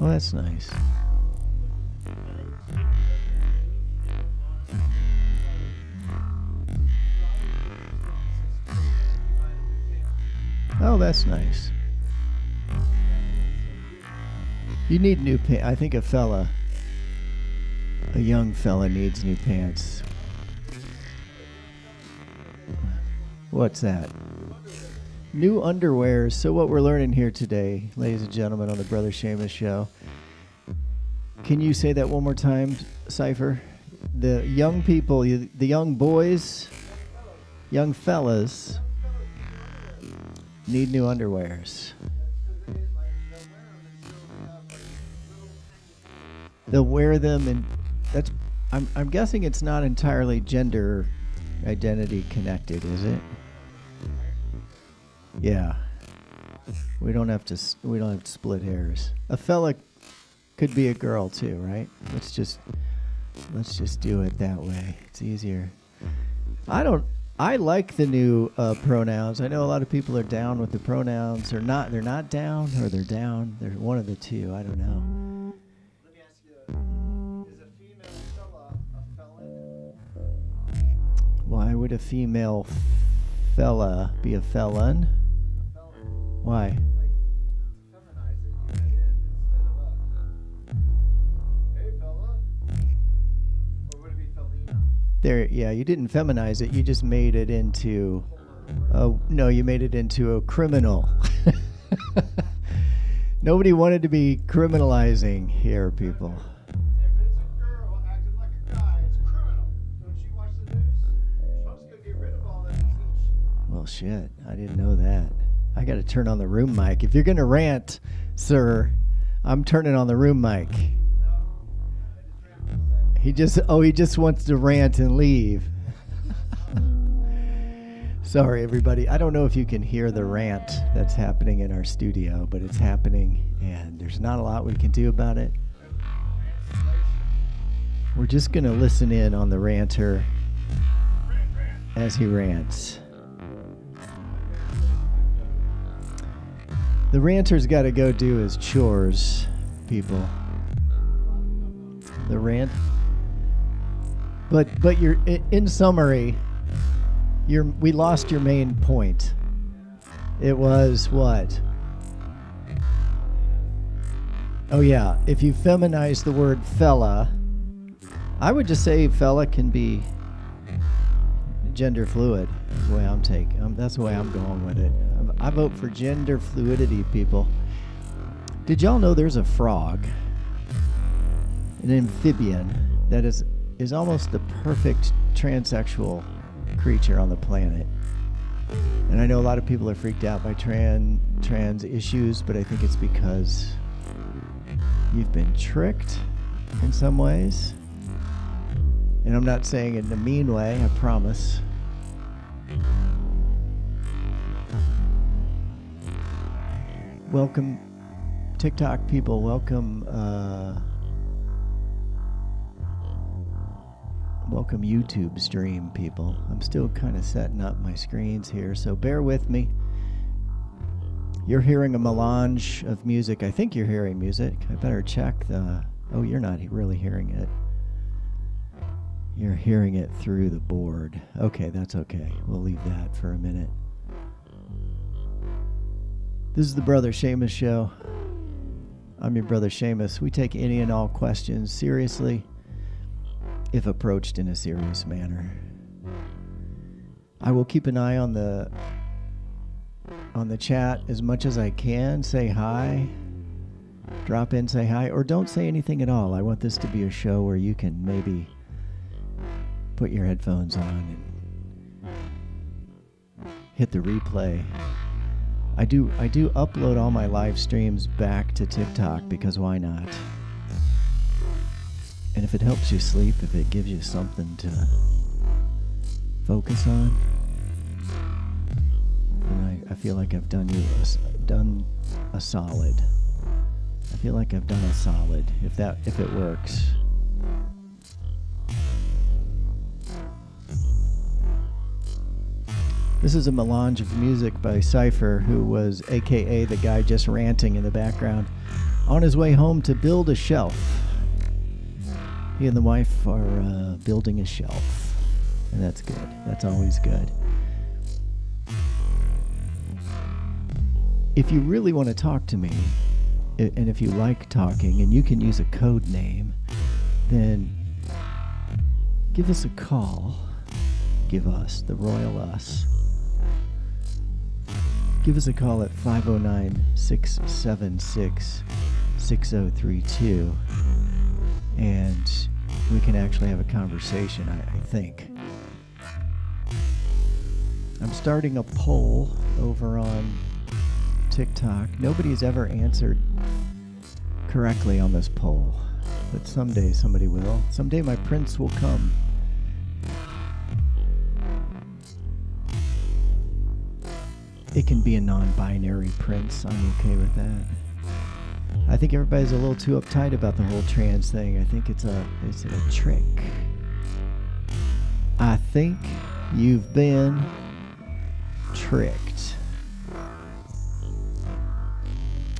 Oh, that's nice. Oh, that's nice. You need new pants. I think a young fella needs new pants. What's that? New underwear. So what we're learning here today, ladies and gentlemen, on the Brother Seamus Show. Can you say that one more time, Cypher? The young people, the young boys, young fellas need new underwears. They'll wear them, and that's. I'm guessing it's not entirely gender identity connected, is it? Yeah. We don't have to split hairs. A fella could be a girl too, right? Let's just do it that way. It's easier. I like the new pronouns. I know a lot of people are down with the pronouns, or not. They're not down, or they're down. They're one of the two. I don't know. Let me ask you, is a female fella a felon? Why would a female fella be a felon? A felon. Why? Like, feminize it, you add in instead of up. Hey, fella. Or would it be felina? There, yeah, you didn't feminize it. You just made it into. No, you made it into a criminal. Nobody wanted to be criminalizing here, people. If it's a girl acting like a guy, it's criminal. Don't you watch the news? Trump's gonna get rid of all that disease. Well, shit, I didn't know that. I got to turn on the room mic. If you're going to rant, sir, I'm turning on the room mic. He just wants to rant and leave. Sorry, everybody. I don't know if you can hear the rant that's happening in our studio, but it's happening, and there's not a lot we can do about it. We're just going to listen in on the ranter as he rants. The ranter's got to go do his chores, people. The rant. But you're in summary, we lost your main point. It was what? Oh yeah, if you feminize the word fella, I would just say fella can be gender fluid. Is the way I'm taking. That's the way I'm going with it. I vote for gender fluidity, people. Did y'all know there's a frog, an amphibian, that is almost the perfect transsexual creature on the planet? And I know a lot of people are freaked out by trans issues, but I think it's because you've been tricked in some ways. And I'm not saying it in a mean way, I promise. Welcome, TikTok people. Welcome, welcome YouTube stream people. I'm still kind of setting up my screens here, so bear with me. You're hearing a melange of music. I think you're hearing music. I better check the... Oh, you're not really hearing it. You're hearing it through the board. Okay, that's okay. We'll leave that for a minute. This is the Brother Seamus Show. I'm your Brother Seamus. We take any and all questions seriously, if approached in a serious manner. I will keep an eye on the chat as much as I can. Say hi. Drop in, say hi, or don't say anything at all. I want this to be a show where you can maybe put your headphones on and hit the replay. I do upload all my live streams back to TikTok because why not? And if it helps you sleep, if it gives you something to focus on, then I feel like I've done a solid. I feel like I've done a solid if it works. This is a melange of music by Cypher, who was AKA the guy just ranting in the background, on his way home to build a shelf. He and the wife are building a shelf, and that's good. That's always good. If you really want to talk to me, and if you like talking, and you can use a code name, then give us a call. Give us, the royal us. Give us a call at 509-676-6032, and we can actually have a conversation, I think. I'm starting a poll over on TikTok. Nobody's ever answered correctly on this poll, but someday somebody will. Someday my prince will come. It can be a non-binary prince. I'm okay with that. I think everybody's a little too uptight about the whole trans thing. I think it's a trick. I think you've been tricked.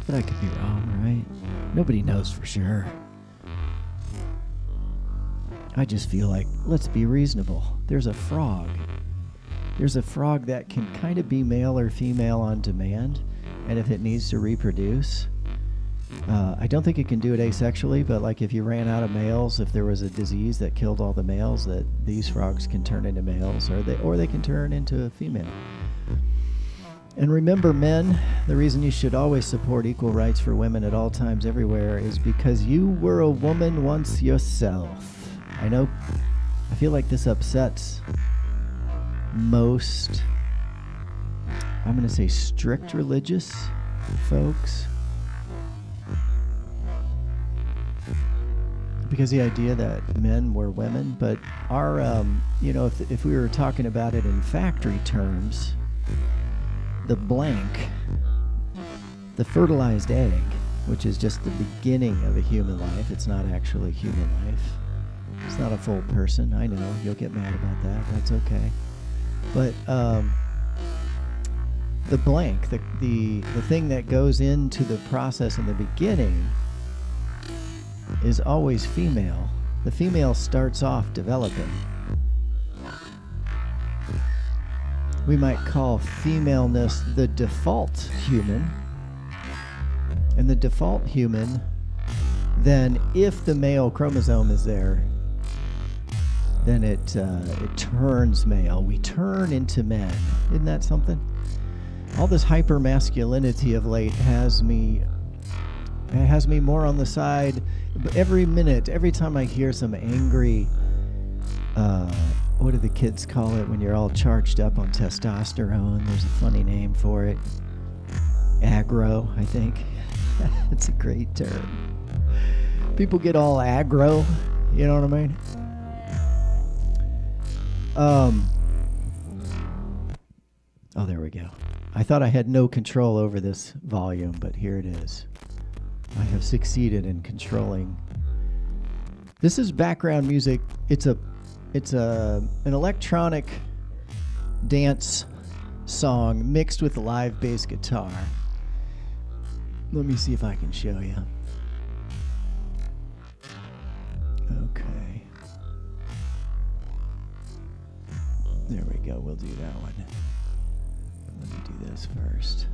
But I could be wrong, right? Nobody knows for sure. I just feel like, let's be reasonable. There's a frog. There's a frog that can kind of be male or female on demand, and if it needs to reproduce, I don't think it can do it asexually, but like if you ran out of males, if there was a disease that killed all the males, that these frogs can turn into males, or they can turn into a female. And remember, men, the reason you should always support equal rights for women at all times everywhere is because you were a woman once yourself. I know, I feel like this upsets most, I'm going to say, strict religious folks, because the idea that men were women, but our, if we were talking about it in factory terms, the blank, the fertilized egg, which is just the beginning of a human life, it's not actually human life, it's not a full person, I know, you'll get mad about that, that's okay. But the blank, the thing that goes into the process in the beginning is always female. The female starts off developing. We might call femaleness the default human. And the default human, then if the male chromosome is there, then it turns male. We turn into men. Isn't that something? All this hyper masculinity of late has me more on the side. Every minute, every time I hear some angry, what do the kids call it when you're all charged up on testosterone? There's a funny name for it. Aggro, I think. It's a great term. People get all aggro. You know what I mean? Oh, there we go. I thought I had no control over this volume, but here it is. I have succeeded in controlling. This is background music. It's an electronic dance song mixed with a live bass guitar. Let me see if I can show you. Okay. There we go. We'll do that one. Let me do this first.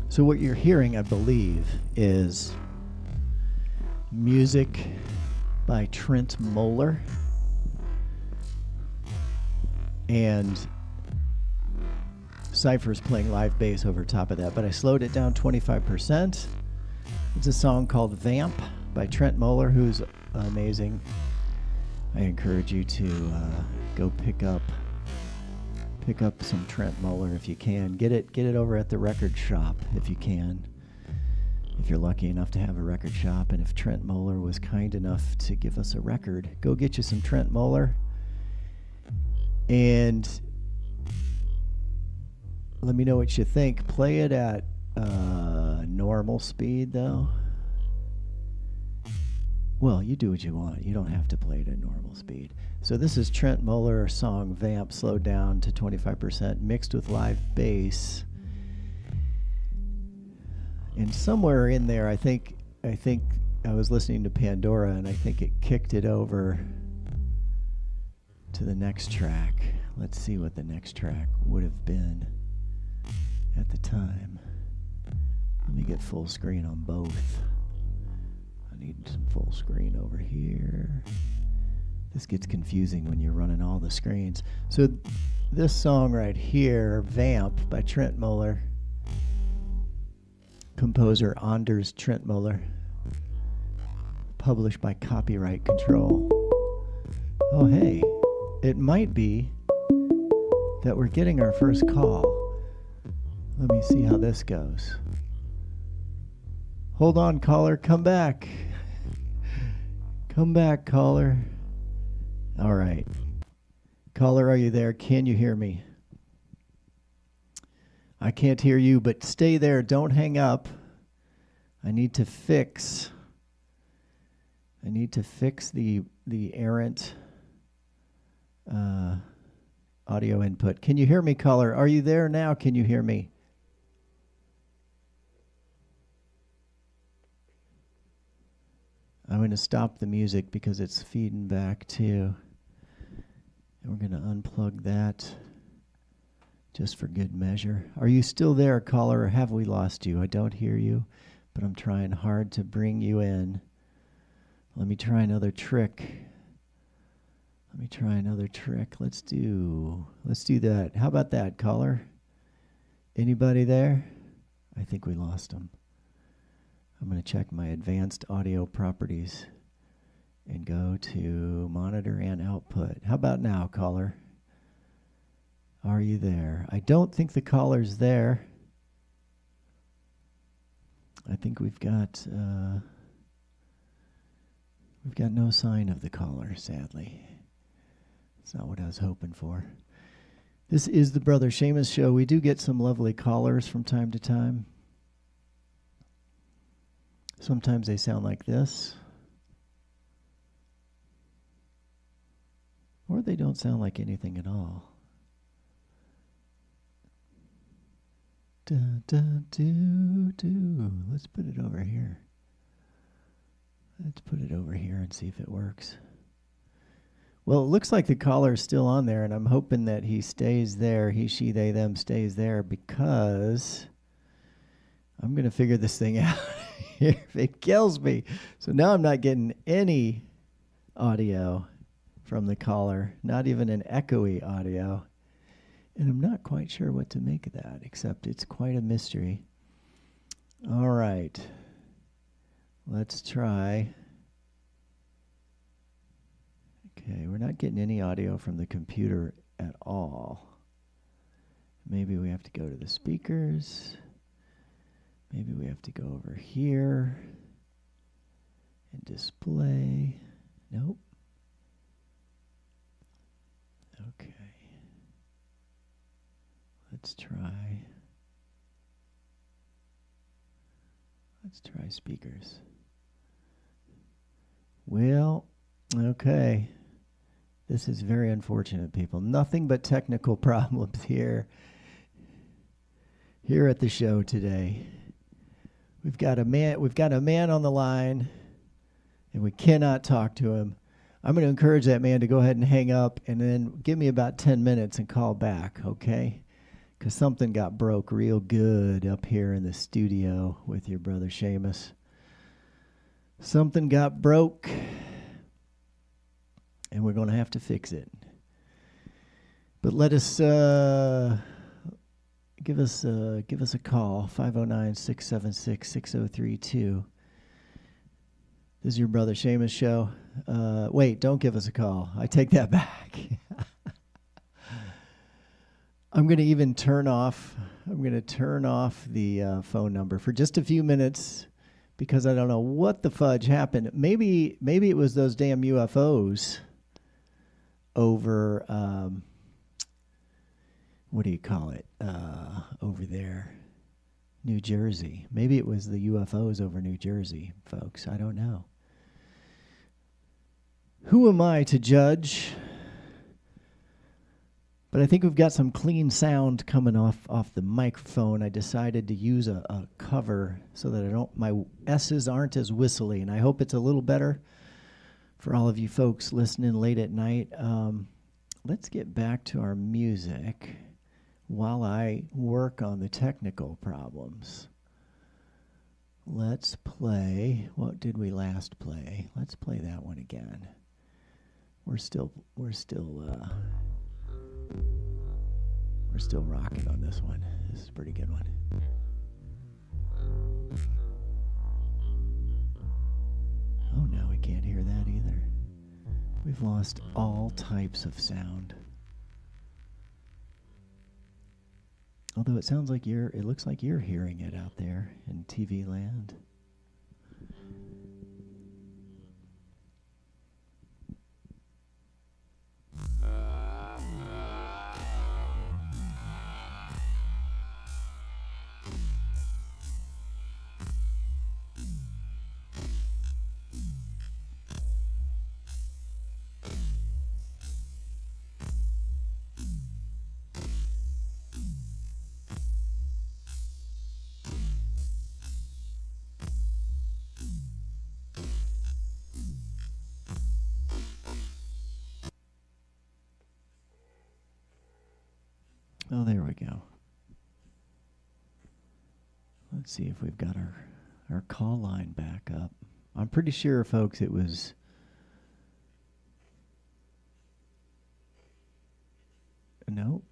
So what you're hearing, I believe, is music by Trent Moeller, and Cypher's playing live bass over top of that, but I slowed it down 25%. It's a song called Vamp by Trent Moeller, who's amazing. I encourage you to go pick up pick up some Trent Muller if you can. Get it over at the record shop if you can. If you're lucky enough to have a record shop, and if Trent Muller was kind enough to give us a record, go get you some Trent Muller. And let me know what you think. Play it at normal speed, though. Well, you do what you want. You don't have to play it at normal speed. So this is Trent Muller song Vamp slowed down to 25% mixed with live bass. And somewhere in there, I think I was listening to Pandora, and I think it kicked it over to the next track. Let's see what the next track would have been at the time. Let me get full screen on both. I need some full screen over here. This gets confusing when you're running all the screens. So this song right here, Vamp by Trent Muller, composer Anders Trent Muller, published by Copyright Control. Oh hey, it might be that we're getting our first call. Let me see how this goes. Hold on, caller, come back. Come back, caller. All right. Caller, are you there? Can you hear me? I can't hear you, but stay there. Don't hang up. I need to fix the errant audio input. Can you hear me, caller? Are you there now? Can you hear me? I'm going to stop the music because it's feeding back too. And we're going to unplug that just for good measure. Are you still there, caller, or have we lost you? I don't hear you, but I'm trying hard to bring you in. Let me try another trick. Let's do that. How about that, caller? Anybody there? I think we lost him. I'm going to check my advanced audio properties and go to monitor and output. How about now, caller? Are you there? I don't think the caller's there. I think we've got no sign of the caller, sadly. It's not what I was hoping for. This is the Brother Seamus Show. We do get some lovely callers from time to time. Sometimes they sound like this. Or they don't sound like anything at all. Da, da, do, do. Let's put it over here. Let's put it over here and see if it works. Well, it looks like the caller is still on there, and I'm hoping that he stays there. He, she, they, them stays there, because I'm going to figure this thing out if it kills me. So now I'm not getting any audio from the caller, not even an echoey audio. And I'm not quite sure what to make of that, except it's quite a mystery. All right. Let's try. Okay, we're not getting any audio from the computer at all. Maybe we have to go to the speakers. Maybe we have to go over here and display. Nope. Okay. Let's try speakers. Well, okay. This is very unfortunate, people. Nothing but technical problems here at the show today. We've got a man on the line, and we cannot talk to him. I'm going to encourage that man to go ahead and hang up and then give me about 10 minutes and call back, okay? Because something got broke real good up here in the studio with your brother Seamus. Something got broke, and we're going to have to fix it. But let us give us a call, 509-676-6032. This is your brother Seamus Show. Wait, don't give us a call. I take that back. I'm going to even turn off. I'm going to turn off the phone number for just a few minutes because I don't know what the fudge happened. Maybe it was those damn UFOs over what do you call it? Over there, New Jersey. Maybe it was the UFOs over New Jersey, folks. I don't know. Who am I to judge? But I think we've got some clean sound coming off the microphone. I decided to use a cover so that my S's aren't as whistly, and I hope it's a little better for all of you folks listening late at night. Let's get back to our music while I work on the technical problems. Let's play. What did we last play? Let's play that one again. We're still rocking on this one. This is a pretty good one. Oh, no, we can't hear that either. We've lost all types of sound. Although it sounds like it looks like you're hearing it out there in TV land. Oh, there we go. Let's see if we've got our call line back up. I'm pretty sure, folks, it was... Nope.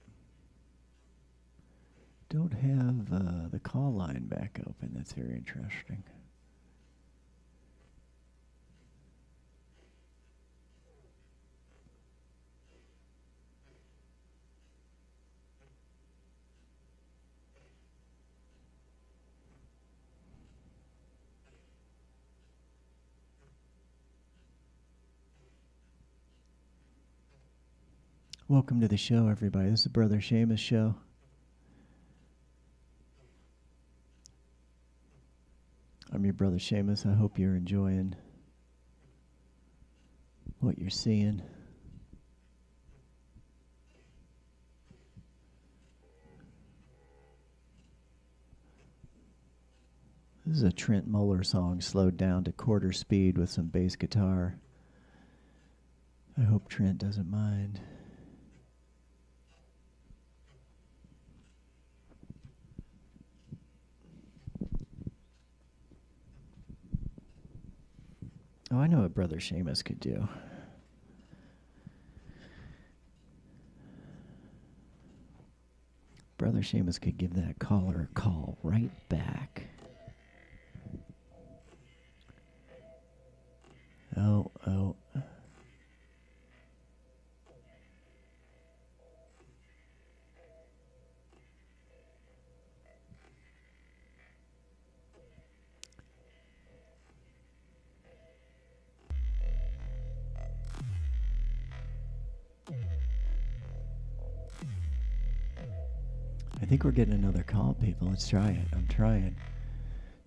Don't have the call line back open. That's very interesting. Welcome to the show, everybody. This is the Brother Seamus Show. I'm your brother Seamus. I hope you're enjoying what you're seeing. This is a Trent Moeller song slowed down to quarter speed with some bass guitar. I hope Trent doesn't mind. Oh, I know what Brother Seamus could do. Brother Seamus could give that caller a call right back. Oh. I think we're getting another call, people. Let's try it. I'm trying.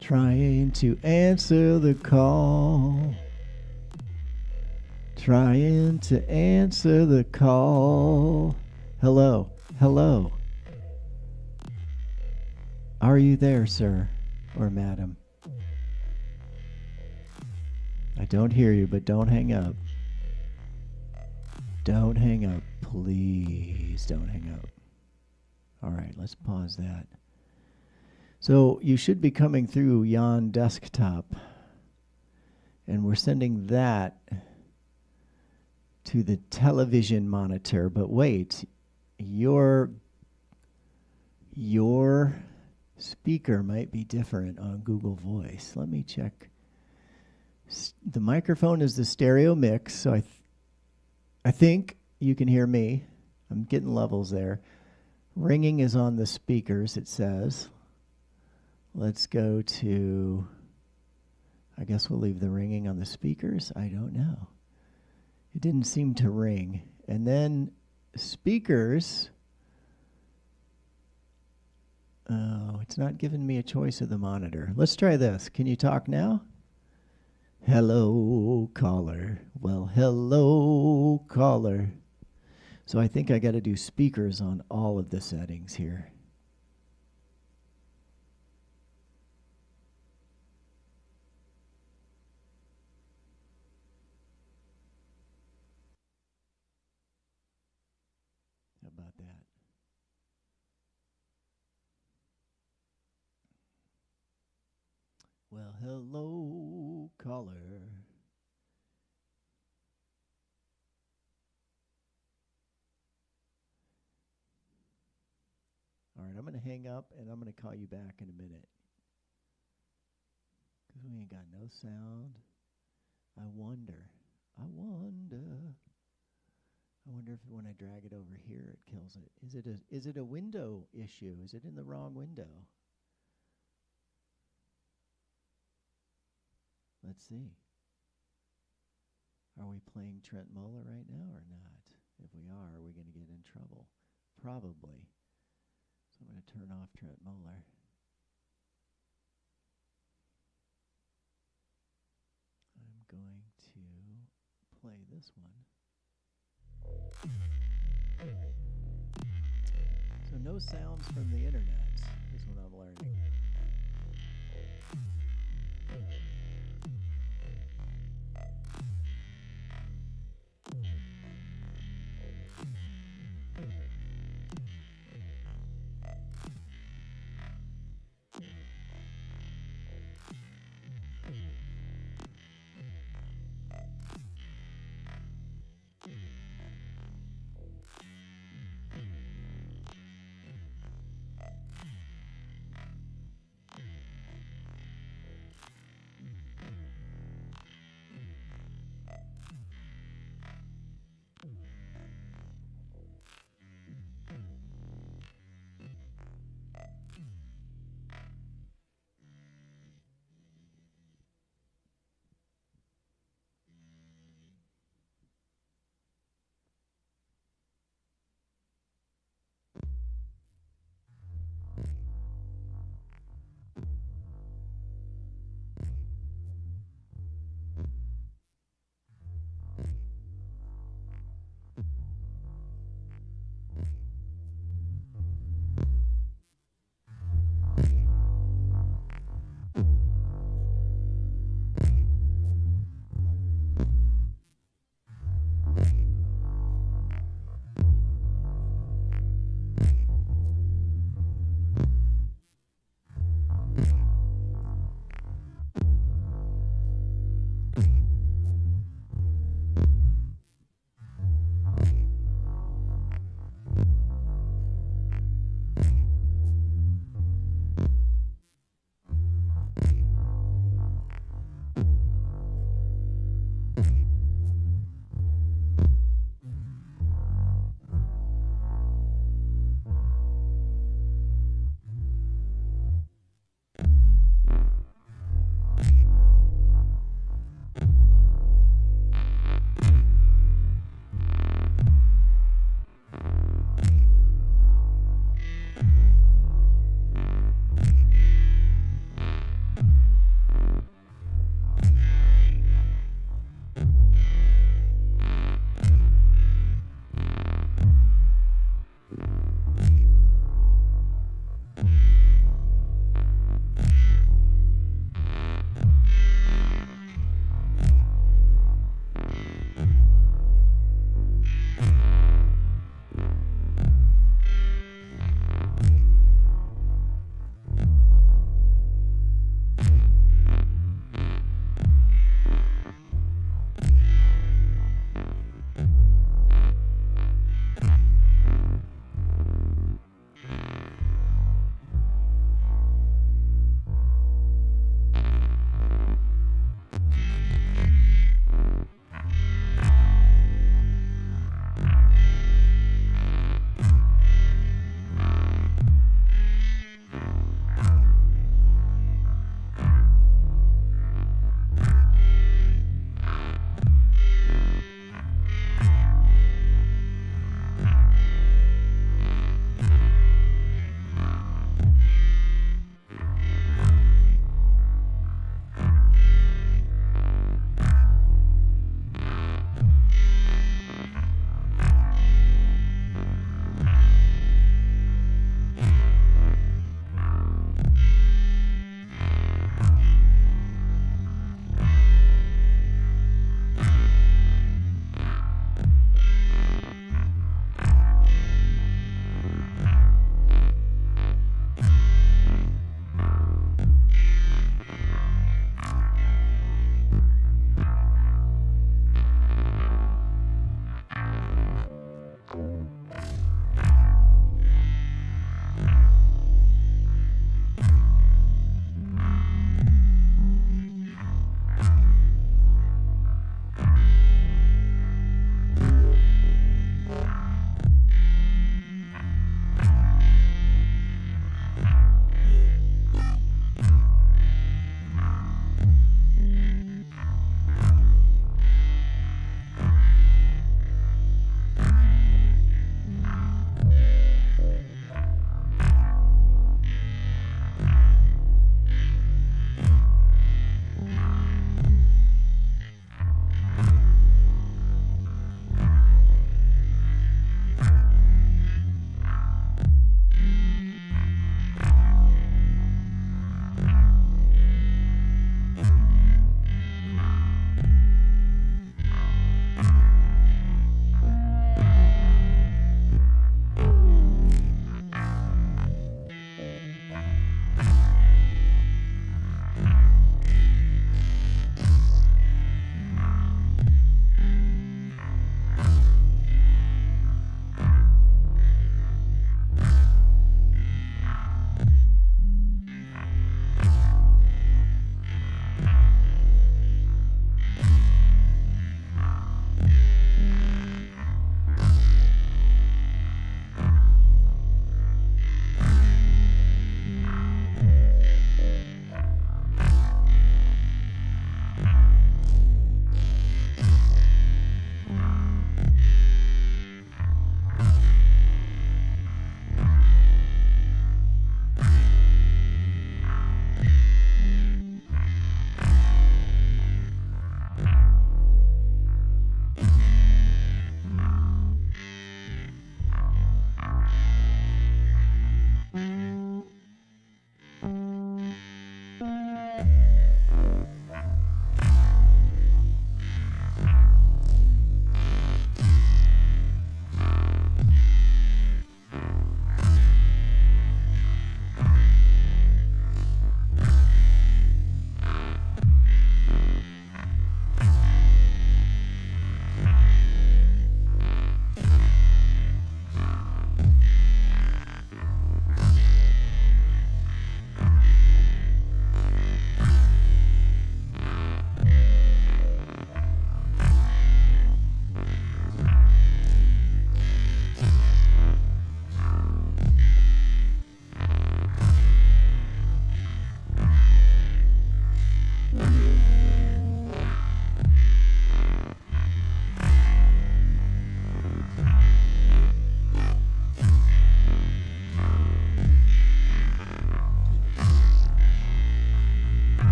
Trying to answer the call. Trying to answer the call. Hello. Hello. Are you there, sir or madam? I don't hear you, but don't hang up. Don't hang up. Please don't hang up. All right, let's pause that. So you should be coming through yon desktop, and we're sending that to the television monitor. But wait, your speaker might be different on Google Voice. Let me check. The microphone is the stereo mix, so I think you can hear me. I'm getting levels there. Ringing is on the speakers, it says. Let's go to, I guess we'll leave the ringing on the speakers. I don't know. It didn't seem to ring. And then speakers, oh, it's not giving me a choice of the monitor. Let's try this. Can you talk now? Hello, caller. Well, hello, caller. So I think I got to do speakers on all of the settings here. How about that? Well, hello, caller. All right, I'm going to hang up and I'm going to call you back in a minute. Because we ain't got no sound. I wonder if when I drag it over here it kills it. Is it a window issue? Is it in the wrong window? Let's see. Are we playing Trent Moeller right now or not? If we are we going to get in trouble? Probably. So I'm going to turn off Trent Moeller. I'm going to play this one. So no sounds from the internet is what I'm learning.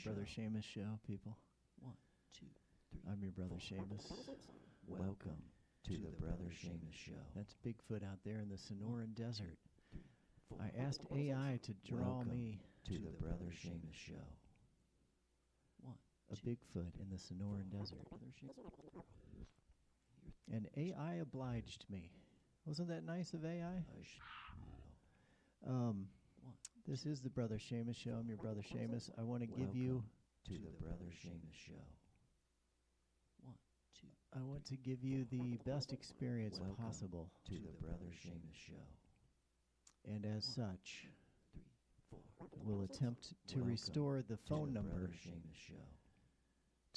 Brother Seamus Show, people. 1, 2, 3. I'm your brother Seamus. Welcome to the Brother Seamus Show. That's Bigfoot out there in the Sonoran Desert. 3, 4. I asked AI to draw Welcome me to the Brother Seamus Show. 1, a 2, Bigfoot in the Sonoran Desert. Brother Seamus. And AI obliged me. Wasn't that nice of AI? This is the Brother Seamus Show. I'm your brother Seamus. I want to give you to the Brother Seamus Show. 1, 2. I want to give you the best experience Welcome possible. to the Brother Seamus Show. And as such, 3, 4. we'll attempt to Welcome restore the to phone the number Brother Seamus Show.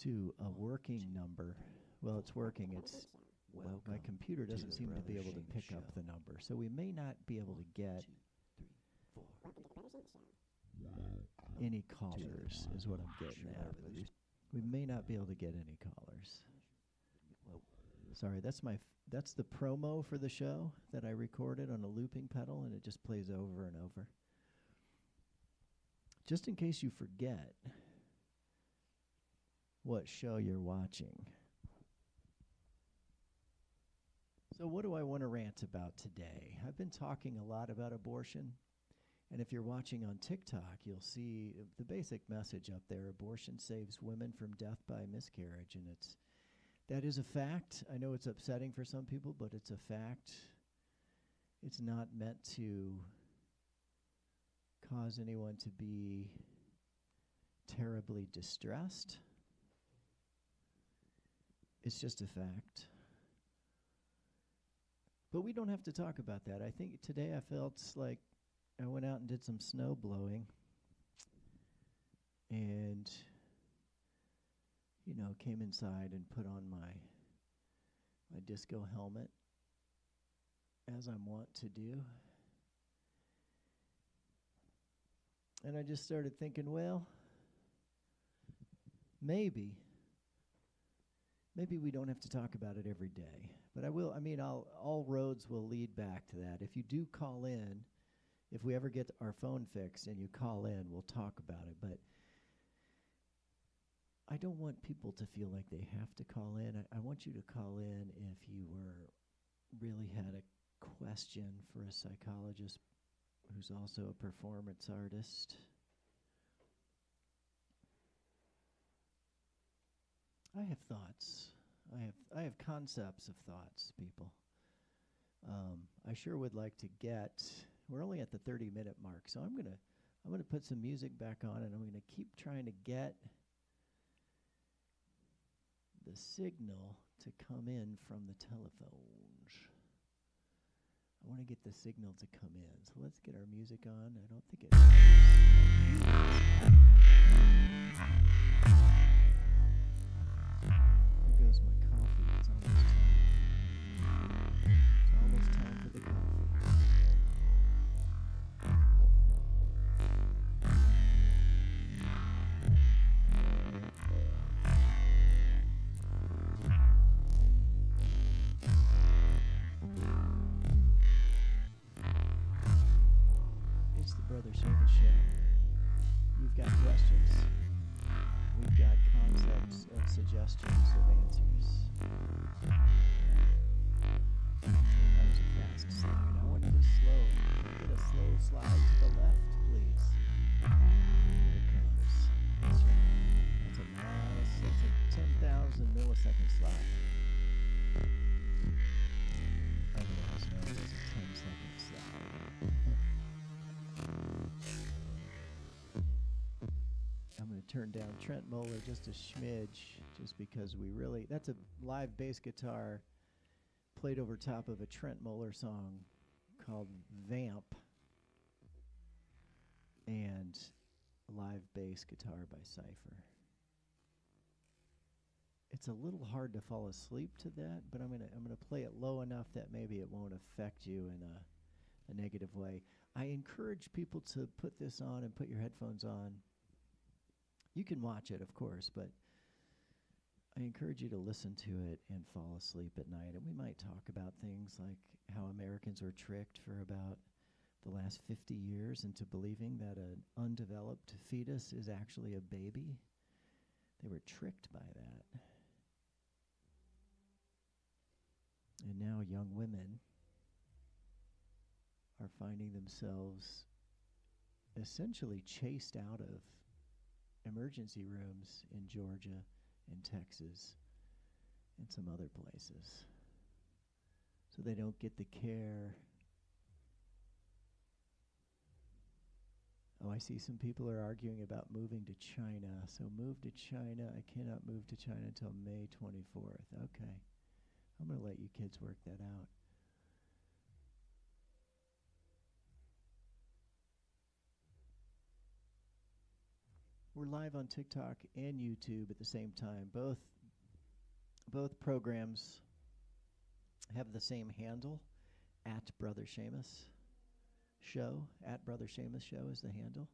to a working number. Well, it's working. It's Welcome my computer to doesn't the seem to be Brother able to Seamus pick up Show. the number. So we may not be able to get 2, 3, 4. any callers, is what I'm getting at. We may not be able to get any callers. Sorry, that's the promo for the show that I recorded on a looping pedal, and it just plays over and over. Just in case you forget what show you're watching. So what do I want to rant about today? I've been talking a lot about abortion. And if you're watching on TikTok, you'll see the basic message up there: abortion saves women from death by miscarriage. And that is a fact. I know it's upsetting for some people, but it's a fact. It's not meant to cause anyone to be terribly distressed. It's just a fact. But we don't have to talk about that. I think today I felt like I went out and did some snow blowing and, came inside and put on my disco helmet, as I'm wont to do. And I just started thinking, well, maybe we don't have to talk about it every day. But all roads will lead back to that. If you do call in, if we ever get our phone fixed and you call in, we'll talk about it. But I don't want people to feel like they have to call in. I want you to call in if you really had a question for a psychologist who's also a performance artist. I have thoughts. I have concepts of thoughts, people. I sure would like to get. We're only at the 30-minute mark, so I'm gonna put some music back on, and I'm gonna keep trying to get the signal to come in from the telephones. I want to get the signal to come in, so let's get our music on. I don't think it. There goes my coffee. It's almost time. It's almost time for the coffee. It's the Brother Shoppe Show. You've got questions. We've got concepts of suggestions of answers. That was a fast slide. I wanted to slow. Get a slow slide to the left, please. Here it comes. That's right. That's a 10,000 millisecond slide. Otherwise known as a 10-second slide. I'm going to turn down Trent Moeller just a smidge, just because that's a live bass guitar played over top of a Trent Moeller song called Vamp, and live bass guitar by Cypher. It's a little hard to fall asleep to that, but I'm gonna play it low enough that maybe it won't affect you in a negative way. I encourage people to put this on and put your headphones on. You can watch it, of course, but I encourage you to listen to it and fall asleep at night. And we might talk about things like how Americans were tricked for about the last 50 years into believing that an undeveloped fetus is actually a baby. They were tricked by that. And now young women are finding themselves essentially chased out of emergency rooms in Georgia and Texas and some other places. So they don't get the care. Oh, I see some people are arguing about moving to China. So move to China. I cannot move to China until May 24th. Okay. I'm going to let you kids work that out. We're live on TikTok and YouTube at the same time. Both programs have the same handle, at Brother Seamus Show. At Brother Seamus Show is the handle.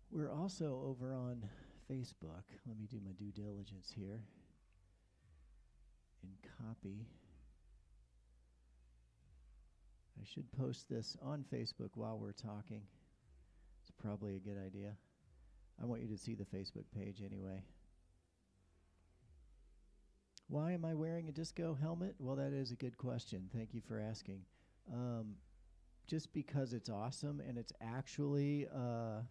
We're also over on Facebook. Let me do my due diligence here and copy. I should post this on Facebook while we're talking. It's probably a good idea. I want you to see the Facebook page anyway. Why am I wearing a disco helmet? Well, that is a good question. Thank you for asking. Just because it's awesome, and it's actually a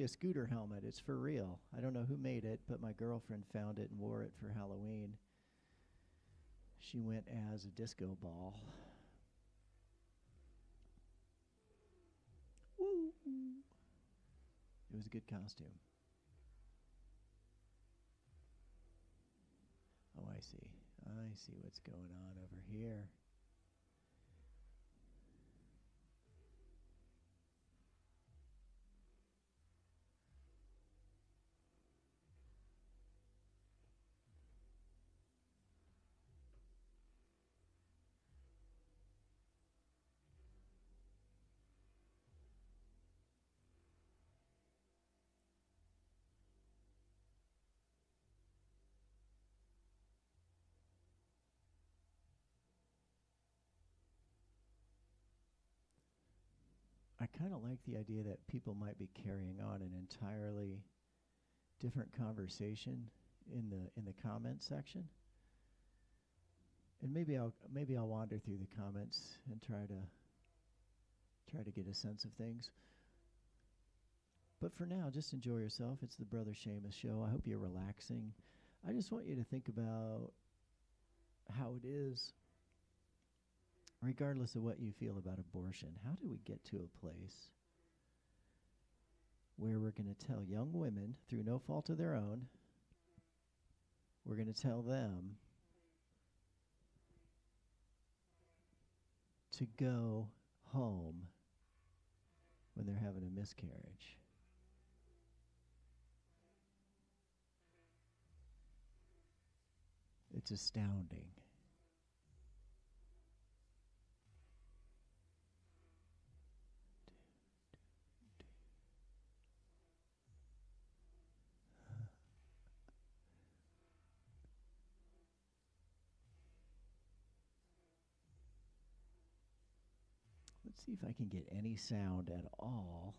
scooter helmet. It's for real. I don't know who made it, but my girlfriend found it and wore it for Halloween. She went as a disco ball. Woo! It was a good costume. Oh, I see. I see what's going on over here. I kind of like the idea that people might be carrying on an entirely different conversation in the comment section. And maybe I'll wander through the comments and try to get a sense of things. But for now, just enjoy yourself. It's the Brother Seamus Show. I hope you're relaxing. I just want you to think about how it is, regardless of what you feel about abortion. How do we get to a place where we're going to tell young women, through no fault of their own, we're going to tell them to go home when they're having a miscarriage? It's astounding. Let's see if I can get any sound at all.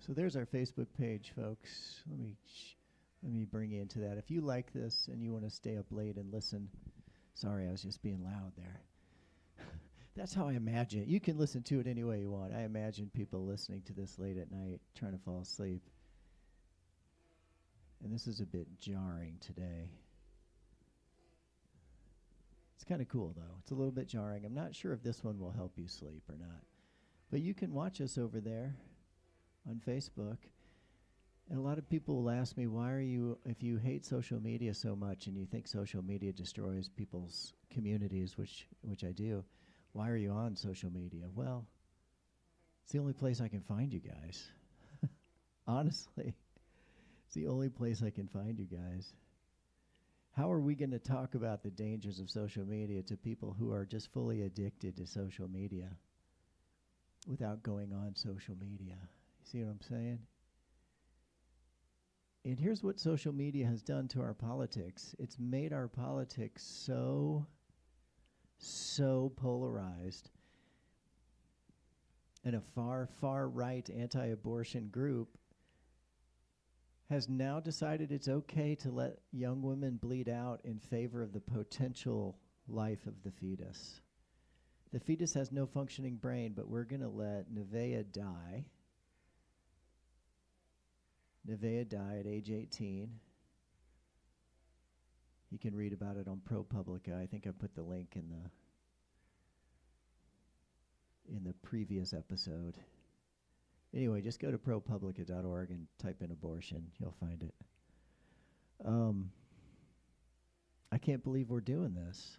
So there's our Facebook page, folks. Let me bring you into that. If you like this and you want to stay up late and listen, sorry, I was just being loud there. That's how I imagine it. You can listen to it any way you want. I imagine people listening to this late at night, trying to fall asleep. And this is a bit jarring today. It's kind of cool, though. It's a little bit jarring. I'm not sure if this one will help you sleep or not. But you can watch us over there on Facebook. And a lot of people will ask me, why are you, if you hate social media so much and you think social media destroys people's communities, which I do, why are you on social media? Well, it's the only place I can find you guys. Honestly, it's the only place I can find you guys. How are we going to talk about the dangers of social media to people who are just fully addicted to social media without going on social media? You see what I'm saying? And here's what social media has done to our politics. It's made our politics so polarized. And a far right anti-abortion group has now decided it's okay to let young women bleed out in favor of the potential life of the fetus. The fetus has no functioning brain, but we're going to let Nevaeh die. Nevaeh died at age 18. You can read about it on ProPublica. I think I put the link in the previous episode. Anyway, just go to ProPublica.org and type in abortion. You'll find it. I can't believe we're doing this.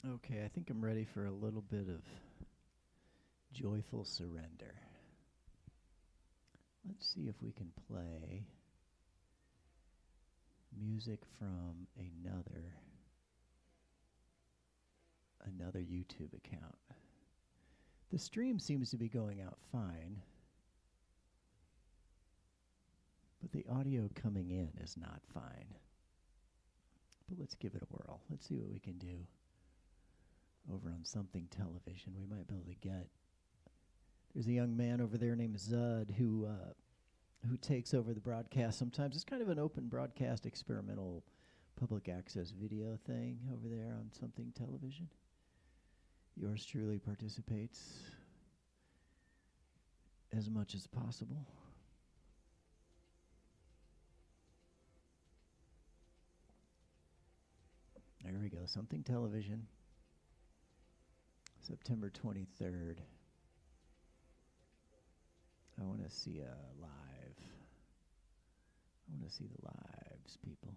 Okay, I think I'm ready for a little bit of joyful surrender. Let's see if we can play music from another YouTube account. The stream seems to be going out fine, but the audio coming in is not fine. But let's give it a whirl. Let's see what we can do over on something television. We might be able to get... There's a young man over there named Zud who takes over the broadcast sometimes. It's kind of an open broadcast experimental public access video thing over there on something television. Yours truly participates as much as possible. There we go. Something television. September 23rd. I want to see a live. I want to see the lives, people.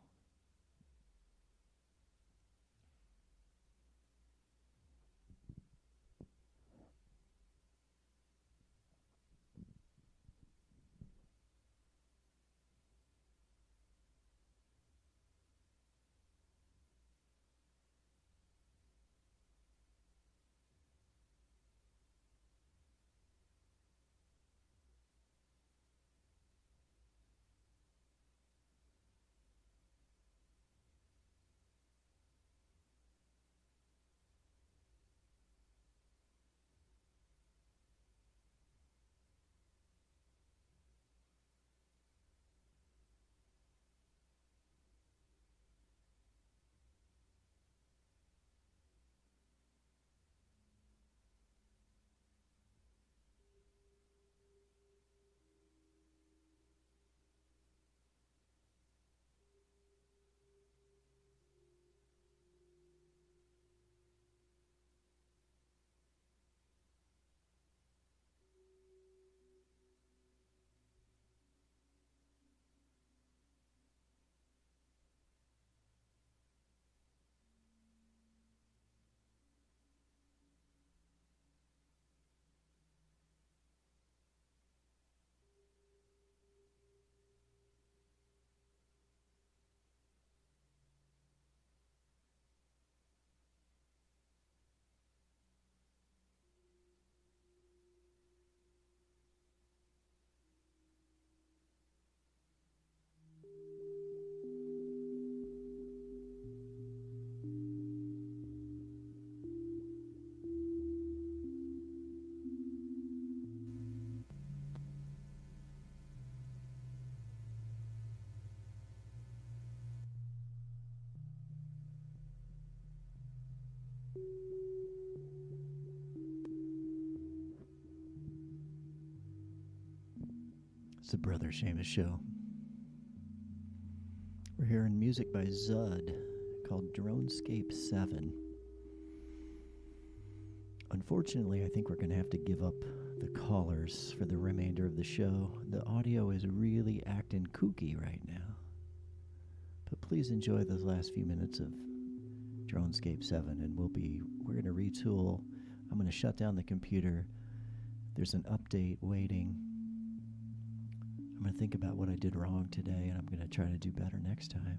It's the Brother Seamus Show. We're hearing music by Zud called Dronescape 7. Unfortunately, I think we're going to have to give up the callers for the remainder of the show. The audio is really acting kooky right now. But please enjoy those last few minutes of Dronescape 7, and we're going to retool. I'm going to shut down the computer. There's an update waiting. I'm going to think about what I did wrong today, and I'm going to try to do better next time.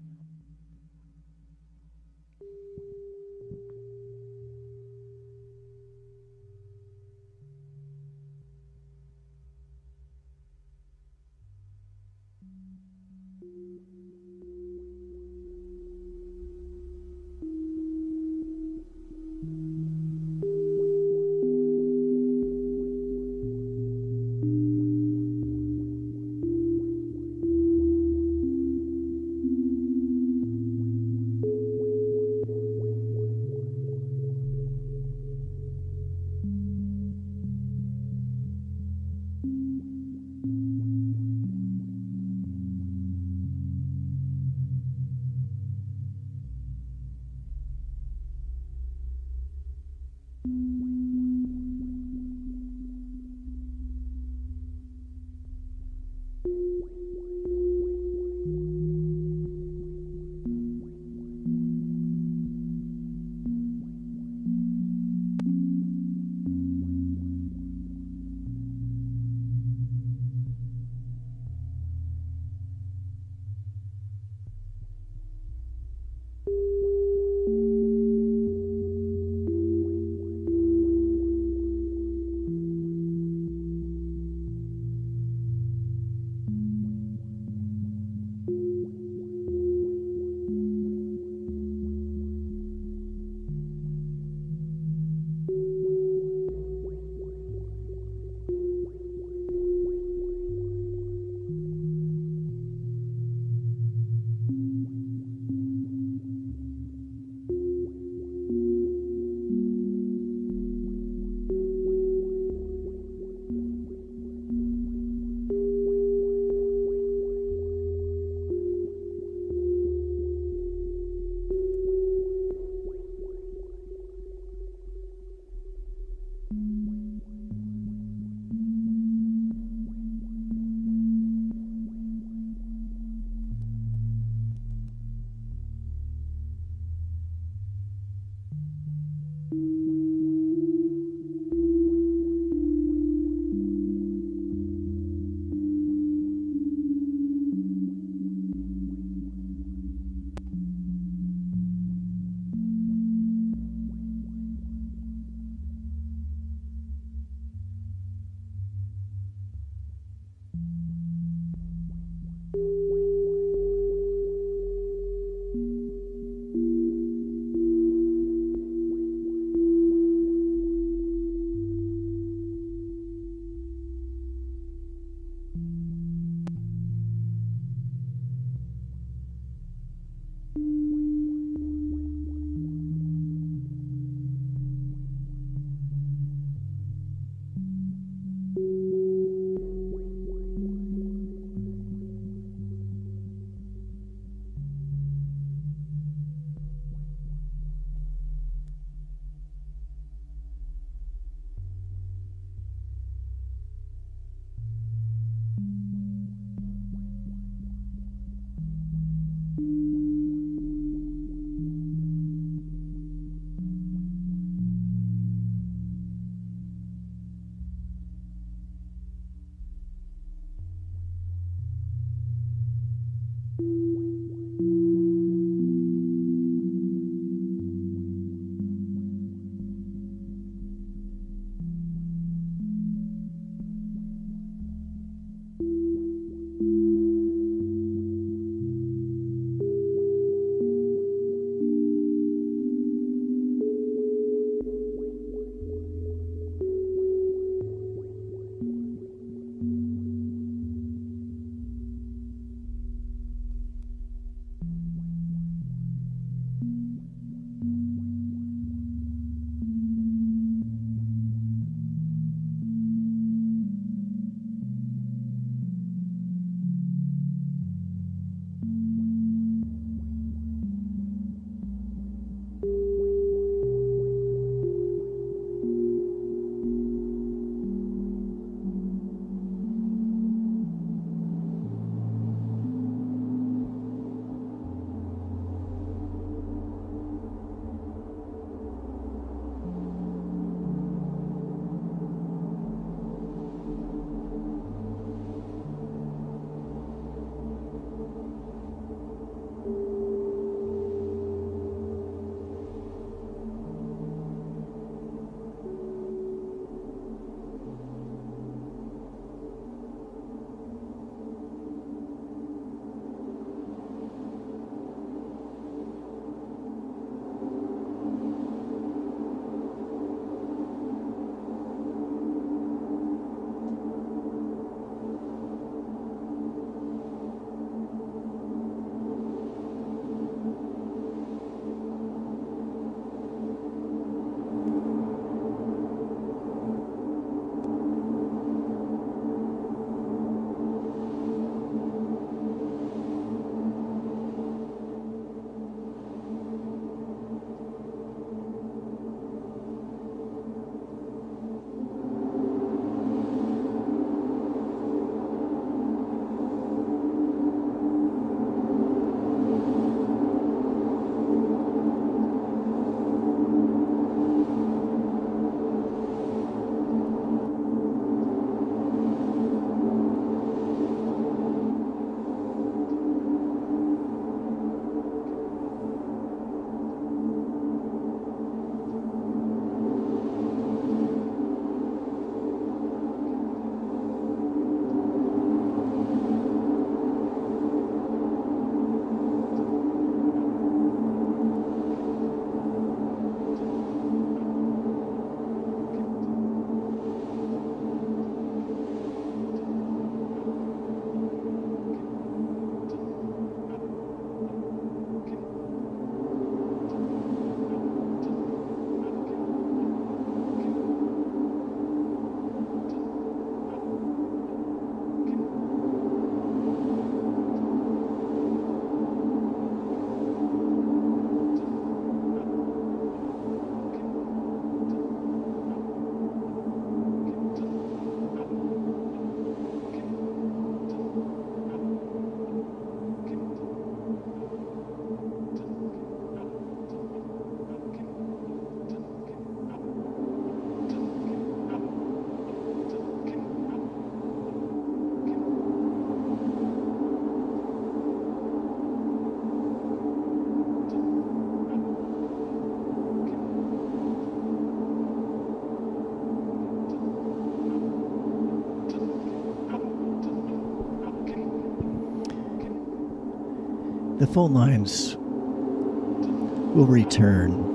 The phone lines will return.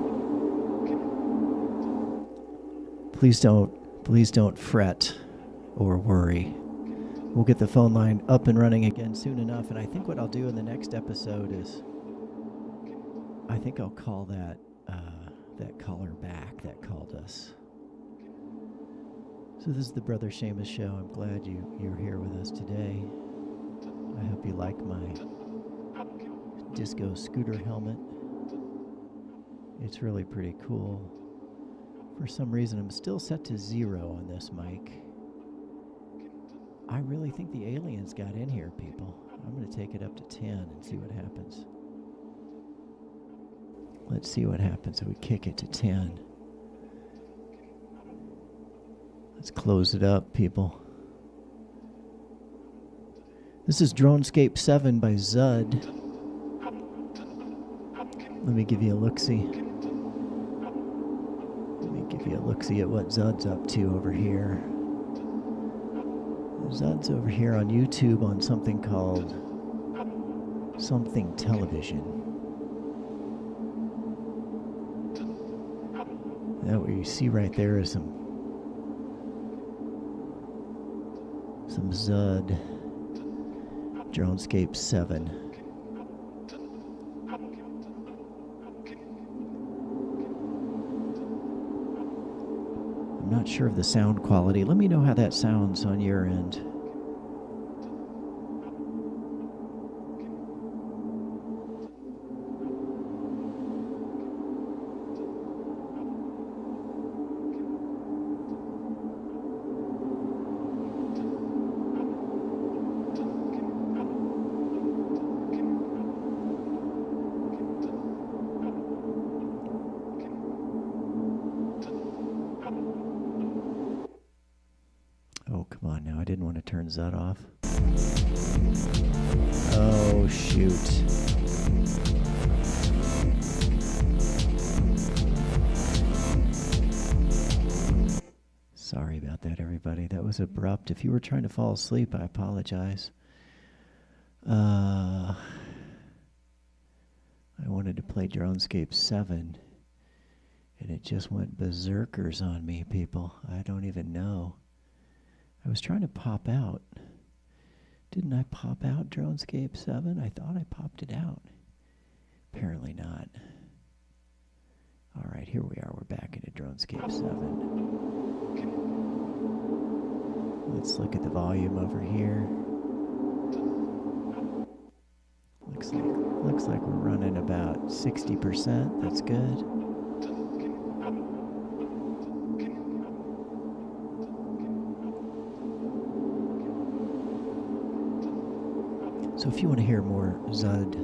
Please don't fret or worry. We'll get the phone line up and running again soon enough. And I think what I'll do in the next episode is, I think I'll call that caller back that called us. So this is the Brother Seamus Show. I'm glad you're here with us today. I hope you like my disco scooter helmet. It's really pretty cool. For some reason, I'm still set to 0 on this mic. I really think the aliens got in here, people. I'm going to take it up to 10 and see what happens. Let's see what happens if we kick it to 10. Let's close it up, people. This is Dronescape 7 by Zud. Let me give you a look-see. Let me give you a look-see at what Zud's up to over here. Zud's over here on YouTube on something called Something Television. That what you see right there is some Zud Dronescape 7. I'm not sure of the sound quality. Let me know how that sounds on your end. Turn Zud off. Oh, shoot. Sorry about that, everybody. That was abrupt. If you were trying to fall asleep, I apologize. I wanted to play Dronescape 7, and it just went berserkers on me, people. I don't even know. I was trying to pop out. Didn't I pop out Dronescape 7? I thought I popped it out. Apparently not. All right, here we are. We're back into Dronescape 7. Let's look at the volume over here. Looks like we're running about 60%. That's good. So if you want to hear more Zud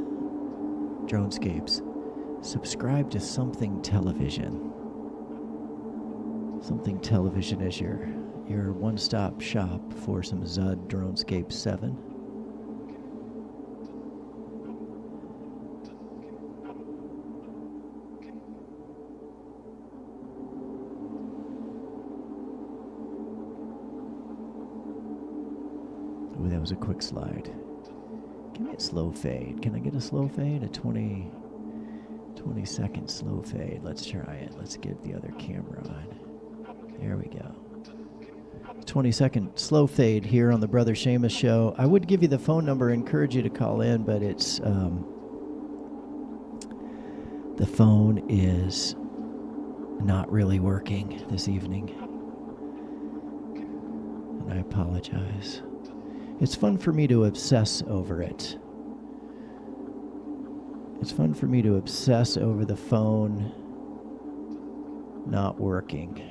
Dronescapes, subscribe to Something Television. Something Television is your one-stop shop for some Zud Dronescape 7. Ooh, that was a quick slide. Give me a slow fade. Can I get a slow fade? A 20 second slow fade. Let's try it. Let's get the other camera on. There we go. 20-second slow fade here on the Brother Seamus Show. I would give you the phone number, encourage you to call in, but it's the phone is not really working this evening. And I apologize. It's fun for me to obsess over it. It's fun for me to obsess over the phone not working.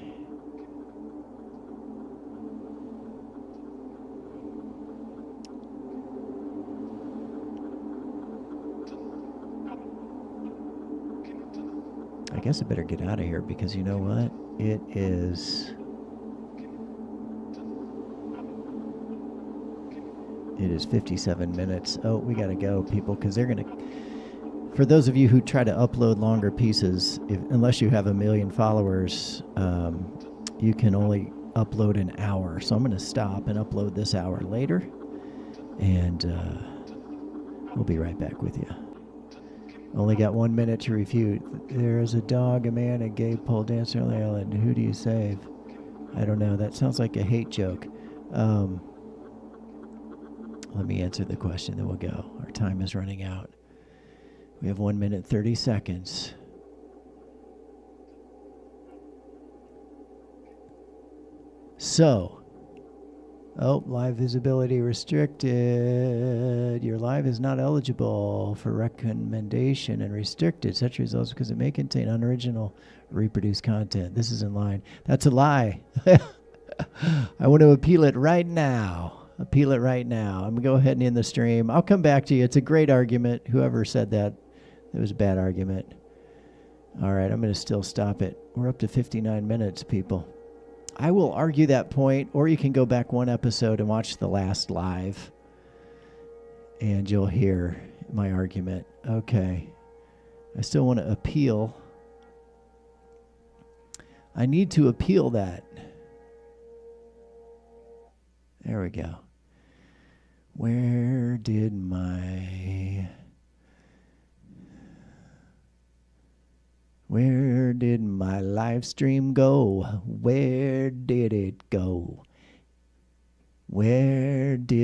I guess I better get out of here because you know what? It is 57 minutes. Oh, we got to go, people, because they're going to... For those of you who try to upload longer pieces, unless you have 1 million followers, you can only upload an hour. So I'm going to stop and upload this hour later, and we'll be right back with you. Only got 1 minute to refute. There is a dog, a man, a gay pole dancer on the island. Who do you save? I don't know. That sounds like a hate joke. Let me answer the question, then we'll go. Our time is running out. We have 1 minute, 30 seconds. So, live visibility restricted. Your live is not eligible for recommendation and restricted. Such results because it may contain unoriginal reproduced content. This is in line. That's a lie. I want to appeal it right now. I'm going to go ahead and end the stream. I'll come back to you. It's a great argument. Whoever said that, it was a bad argument. All right, I'm going to still stop it. We're up to 59 minutes, people. I will argue that point, or you can go back one episode and watch the last live, and you'll hear my argument. Okay. I still want to appeal. I need to appeal that. There we go. Where did my live stream go? Where did it go? Where did